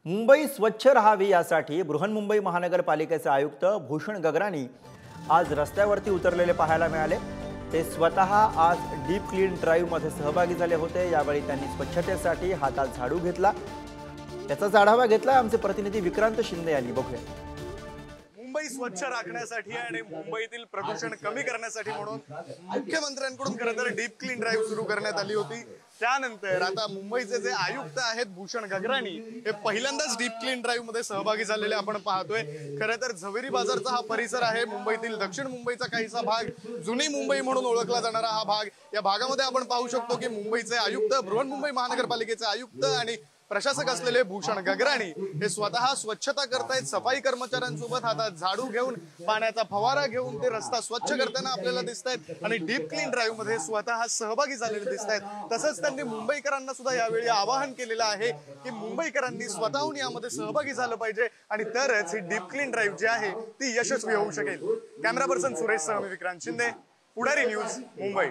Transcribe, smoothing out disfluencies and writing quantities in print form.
मुंबई स्वच्छ राहावी यासाठी बृहन्मुंबई महानगरपालिकेचे आयुक्त भूषण गगरानी आज रस्त्यावरती उतरलेले पाहायला मिळाले। ते स्वतः आज डीप क्लीन ड्राइव्ह मध्ये सहभागी झाले होते। यावेळी त्यांनी स्वच्छतेसाठी हातात झाडू घेतला। त्याचा आढावा घेतला आमचे प्रतिनिधी विक्रांत शिंदे यांनी। बघूया। मुंबई स्वच्छ राखण्यासाठी आणि मुंबईतील प्रदूषण कमी करण्यासाठी म्हणून मुख्यमंत्र्यांकडून खरं तर डीप क्लीन ड्राइव्ह सुरू करण्यात आली होती। त्यानंतर आता मुंबईचे जे आयुक्त आहेत भूषण गगरानी हे पहिल्यांदाच डीप क्लीन ड्राइव्ह मध्ये सहभागी झालेले आपण पाहतोय। खरं तर झवेरी बाजारचा हा परिसर आहे, मुंबईतील दक्षिण मुंबईचा काहीसा भाग, जुनी मुंबई म्हणून ओळखला जाणारा हा भाग। या भागामध्ये आपण पाहू शकतो की मुंबईचे आयुक्त, बृहन्मुंबई महानगरपालिकेचे आयुक्त आणि प्रशासक असलेले भूषण गगरानी हे स्वतः स्वच्छता करतायत। सफाई कर्मचाऱ्यांसोबत हातात झाडू घेऊन, पाण्याचा फवारा घेऊन ते रस्ता स्वच्छ करताना आपल्याला दिसतायत आणि डीप क्लीन ड्राइव्ह मध्ये स्वतः सहभागी झालेले दिसतायत। तसंच त्यांनी मुंबईकरांना सुद्धा यावेळी आवाहन केलेलं आहे की मुंबईकरांनी स्वतःहून यामध्ये सहभागी झालं पाहिजे आणि तरच ही डीप क्लीन ड्राइव्ह जी आहे ती यशस्वी होऊ शकेल। कॅमेरा पर्सन सुरेश सह, मी विक्रांत शिंदे, पुढारी न्यूज, मुंबई।